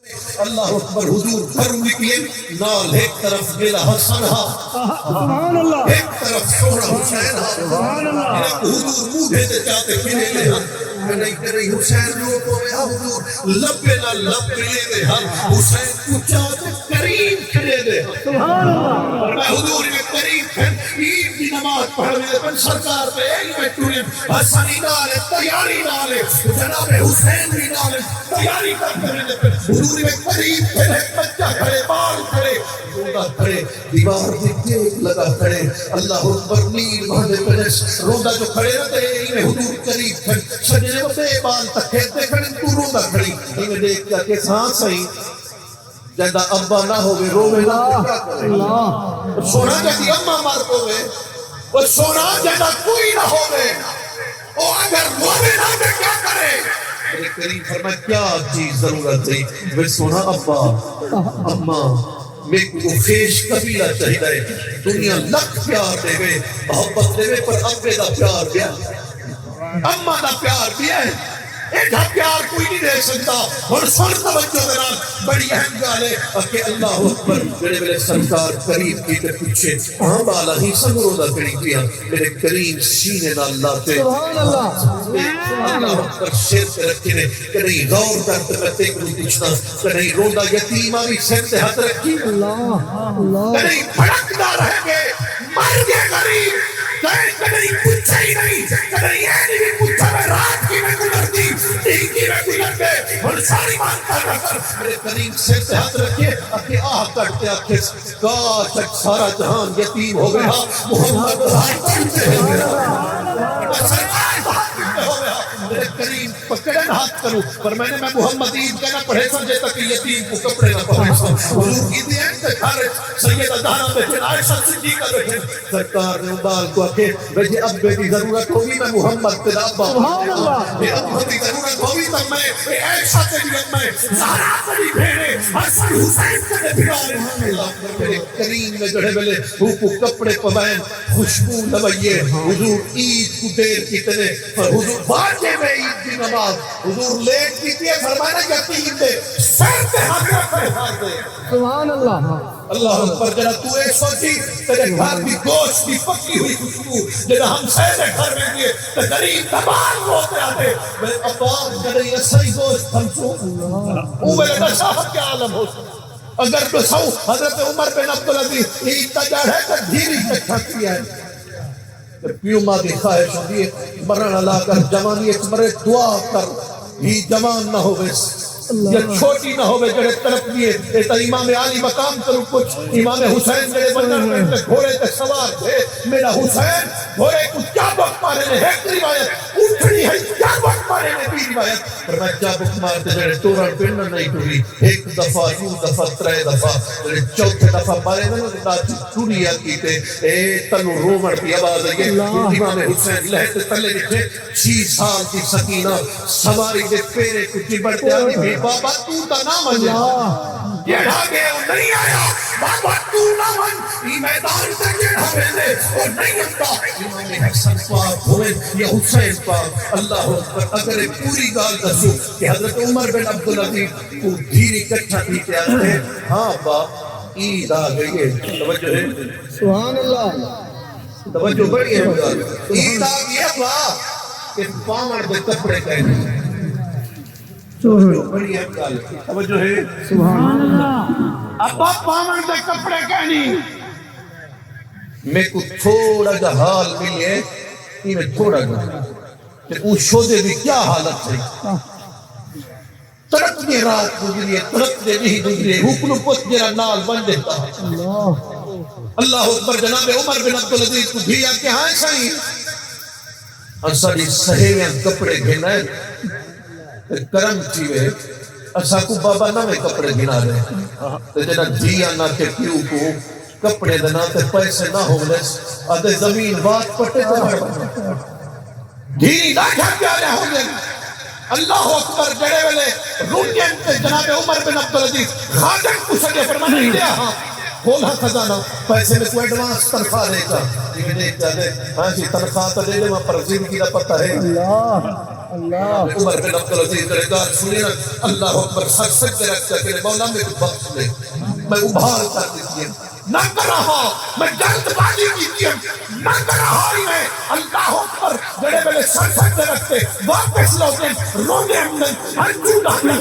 اللہ اکبر حضور گھر نکلے نال ایک طرف گلا حسن سبحان اللہ ایک طرف سونا حسین سبحان اللہ حضور موڈے تے چاہتے پھرے لے نہیں کرے حسین رو کو میں حضور لبے نہ لب لے دے حسین کو چاہتے کریم کھڑے دے سبحان اللہ اور میں حضور میں کریم پھر عید کی نماز پڑھنے پھر سرکار پہ ایک میں ٹورے حسنی نالے تیاری نالے جناب حسین بھی نالے تیاری کرنے پھر حضور میں کریم پھر ایک بچہ کھڑے بال کھڑے روندہ کھڑے دیوار دی دیکھ لگا کھڑے اللہ اکبر نیل بھاندے پہلس روندہ جو کھڑے رہتے ہیں حضور کریم پھر سجنے کو بے بال تکھیتے کھڑے تو روندہ کھڑی انہیں دیکھ کیا کہ سانس سہی جندہ ابا نہ ہوئے روے نہ کیا کرے سونا جدی اممہ مار ہوئے وہ سونا جدہ کوئی نہ ہوئے وہ اگر روے نہ دے کیا کرے میرے کریم فرمائے کیا چیز ضرورت ہے وہ سونا ابا اممہ میں کو خیش قبیلہ چاہیے دنیا لکھ پیار دے گئے محبت دے گئے پر ابے دا پیار دیا اممہ دا پیار دیا ہے ایک پیار کوئی نہیں دے سکتا اور سن توجہ دران بڑی اہم گال ہے کہ اللہ اکبر میرے میرے سرکار قریب کی تے پچھے ہاں بالا ہی سنگروں دا قریب کیا میرے کریم سینے نہ اللہ تے سبحان اللہ اللہ اکبر شیر پہ رکھے نے کہ نہیں غور کرتے میں تیک رو پچھنا کہ نہیں روندہ یتیمہ بھی سیر تے ہاتھ رکھی کہ نہیں بھڑکتا رہ گئے مر گئے غریب کہ نہیں پوچھا ہی نہیں کہ نہیں یہ نہیں پوچھا میں رات کی میں گزرتی دین کی میں گزرتے اور ساری مانتا رکھر میرے کریم سیر تے ہاتھ رکھے اپنے آہ کرتے آکھے کاش اک سارا جہان یتیم ہو گیا محمد رائے کرتے ہیں سرکار بہت کرتے ہو گیا میرے کریم پکڑن ہاتھ کروں پر میں نے میں محمد عید کہنا پڑھے سمجھے تک یتیم کو کپڑے نہ پڑھے حضور کی دی ہیں کہ گھر سیدہ زہرا بیٹھے عائشہ صدیقہ بیٹھے سرکار نے بال کو آکے وجہ ابے کی ضرورت ہوگی میں محمد تیرا ابا سبحان اللہ میں ابا کی ضرورت ہوگی تب میں عائشہ تیری میں زہرا تیری بھیڑے حسن حسین تیرے بھیڑے میرے کریم میں جڑے بلے کو کپڑے پوائن خوشبو لوئیے حضور عید کو دیر کی طرح حضور باجے میں عید کی نماز حضور لیٹ کی تیئے فرمانا یتیم دے سر تے ہاتھ رکھے ہاتھ دے سبحان اللہ اللہ اکبر جنہ تو ایک سوچی تیرے گھر کی گوشت کی پکی ہوئی خوشبو جنہ ہم سیدے گھر میں دیئے تو غریب تبان ہوتے آتے میں ابان جنہ یہ صحیح گوشت ہم سو میرے نشاہت کے عالم ہو اگر تو سو حضرت عمر بن عبدالعزیز عید تجار ہے تو دھیری تک کھاتی ہے پیو ماں دی خواہش ہوئی مرن اللہ کر جوانی ایک مرے دعا کر ہی جوان نہ ہوئے یا چھوٹی نہ ہوئے جڑے طرف دیئے ایتا امام عالی مقام کرو کچھ امام حسین جڑے بندر میں گھوڑے تے سوار تھے میرا حسین گھوڑے کو کیا وقت مارے نے ایک روایت اٹھنی ہے کیا وقت مارے نے بھی روایت پر میں کیا وقت مارتے جڑے ٹورن پنن نہیں ٹوری ایک دفعہ یوں دفعہ ترے دفعہ جڑے چوتھے دفعہ مارے نے ناچ ٹوریا کیتے اے تنو رومن کی آواز ہے امام حسین لہتے تلے لکھے 6 سال کی سکینہ سواری دے پیرے کو چبڑتے آنی بابا تو تا نہ من جیڑا گئے وہ نہیں آیا بابا تو نہ من یہ میدان سے جیڑا گئے اور نہیں انتا امام حسن پاک ہوئے یا حسین پاک اللہ اگر ایک پوری گال دسو کہ حضرت عمر بن عبدالعزیز کو دھیری کٹھا تھی آتے ہیں ہاں با عید آ گئی ہے توجہ ہے سبحان اللہ توجہ بڑی ہے عید آ گئی ہے با کہ پاور دے کپڑے کہنے بڑی ہے توجہ ہے سبحان اللہ ابا پاون دے کپڑے کہنی میں کو تھوڑا جا حال ملے یہ میں تھوڑا جا کہ اس شودے بھی کیا حالت ہے ترک دے رات گزری ہے ترک دے نہیں گزری ہے حکم پت جرا نال بن دیتا اللہ اکبر جناب عمر بن عبدالعزیز کو دھیا کہ ہاں سہی انسانی سہیویں کپڑے گھنا ہے کرم چیوے اسا کو بابا نہ میں کپڑے گھنا رہے تو جنہ دھیا نہ کے پیو کو کپڑے دنا تے پیسے نہ ہونے آدھے زمین بات پٹے تو بڑھ دھیری نہ کھا پیا رہے ہونے اللہ اکبر جڑے والے رونین تے جناب عمر بن عبدالعزیز خادم کو سجے فرمانے ہی دیا ہاں کھولا خزانہ پیسے میں کوئی ایڈوانس تنخواہ دے گا یہ دیکھ جانے ہاں جی تنخواہ تو دے دے وہاں پر زندگی کا پتہ ہے اللہ اللہ عمر بن عبدالعزیز درگار سنی نا اللہ اکبر سر سجدے رکھ کر کہ مولا میں تو بخش لے میں ابھار کر دیتی ہوں نہ کر رہا میں جلد بازی کی نہ کر رہا ہی میں اللہ اکبر جڑے میں سر سجدے رکھتے واپس لوٹیں رونے اندر ہنجو ڈالنے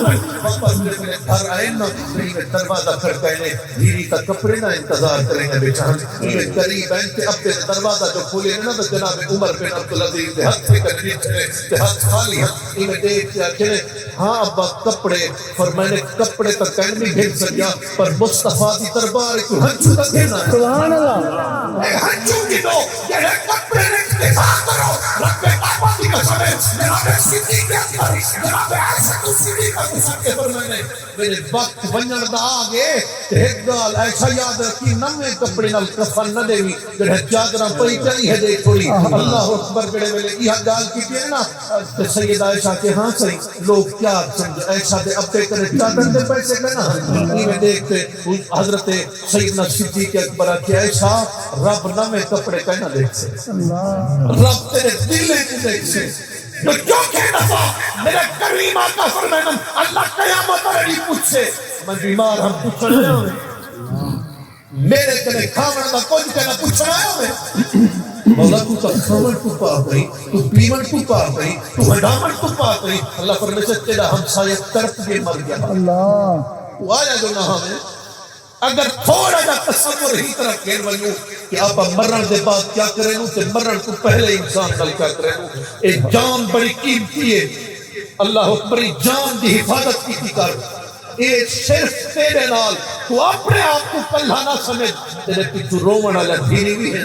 واپس میرے گھر آئے نا میں دروازہ کھڑکائے دھیری کا کپڑے نہ انتظار کریں گے بیچان میں قریب ہیں کہ اب دروازہ جو کھولے نا تو جناب عمر بن عبدالعزیز کے ہاتھ سے کرنی چلے کہ ہاتھ خالی ہیں میں دیکھ کے چلے ہاں ابا کپڑے اور میں نے کپڑے تک کہیں نہیں بھیج سکیا پر مصطفیٰ کی دربار کو ہنچو تک دینا ہے سبحان اللہ ہنچو کی دو یہ کپڑے نے اکتفا کرو رب کعبہ کی قسم ہے جناب صدیق اکبر جناب عائشہ صدیقہ کے ساتھ پر میں نے وقت ونجن دا آگے ایک گال ایسا یاد رکھی نمے کپڑے نال کفن نہ دیوی جڑے چادراں پئی چلی ہے دیکھ تھوڑی اللہ اکبر جڑے ویلے یہ گال کی ہے نا سیدہ عائشہ کے ہاں صحیح لوگ کیا سمجھ عائشہ دے ابے کرے چادر دے پیسے کنا یہ دیکھتے حضرت سیدنا صدیق اکبر کہ عائشہ رب نمے کپڑے کہنا دیکھ سے رب تیرے دل کو دیکھ سے تو کیوں کہنا تھا میرے کریم آقا فرمائنا اللہ قیامت رہی پوچھے میں بیمار ہم پوچھنا ہے میرے کنے کھاون دا کچھ کہنا پوچھنا ہے مولا تو کھاون کو پا گئی تو پیمن کو پا گئی تو ہڈامن کو پا گئی اللہ فرمائے سے تیرا ہمسایہ تڑپ کے مر گیا اللہ تو آیا گناہ میں اگر تھوڑا جا تصور ہی طرح کہن ونیو کہ آپ مرن دے بعد کیا کریں گو کہ مرن کو پہلے انسان نال کیا کریں گو ایک جان بڑی قیمتی ہے اللہ اکبر جان دی حفاظت کی کر ایک صرف تیرے نال تو اپنے آپ کو کلہ نہ سمجھ تیرے پیچھو رومن والا دینی بھی ہے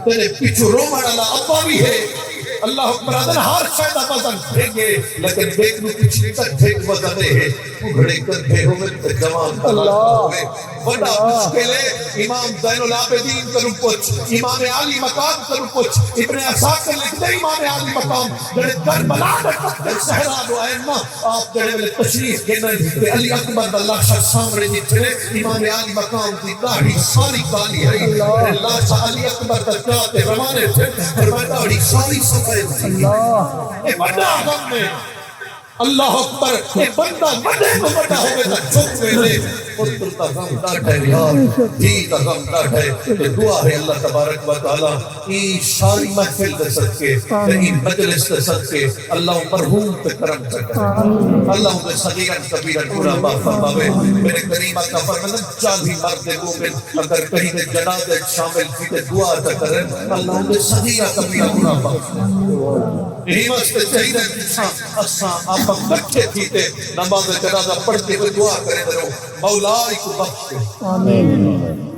تیرے پیچھو رومن والا ابا بھی ہے اللہ اکبر ادن ہر شاید وزن بھیگے لیکن بیکنو پچھلی تک بھیگ وزن ہے اگڑے کر بے ہوئے تو جوان ہوئے بڑا مشکل ہے امام زین العابدین کرو پوچھ امام عالی مقام کرو پوچھ ابن عساکر لکھ دے امام عالی مقام جڑے کربلا دے تک صحرا دو ائمہ آپ جڑے والے تشریف دینا کہ علی اکبر اللہ شاہ سامنے جتنے امام عالی مقام کی داڑھی ساری کالی ہے اللہ شاہ علی اکبر تک روانے تھے فرمایا داڑھی ساری صفحے اللہ اے بڑا غم میں اللہ اکبر اے بندہ بڑے کو بڑا ہوئے تا چک ویلے پتر تا غم ڈاٹھ ہے یار جی تا غم ڈاٹھ ہے کہ دعا ہے اللہ تبارک و تعالی ای ساری محفل دے صدقے ای مجلس دے صدقے اللہ مرحوم تے کرم کرے اللہ دے صغیرن کبیرن گناہ معاف فرماوے میرے کریم آقا فرمایا چاہی مرد مومن اگر کہیں دے جنازے شامل تھی تے دعا تا کرے اللہ دے صغیرہ کبیرہ گناہ معاف فرماوے یہی واسطے چاہیے کہ اساں آپ کٹھے تھیتے نماز جنازہ پڑھتے ہوئے دعا کریں درو مولا کو بخش دے آمین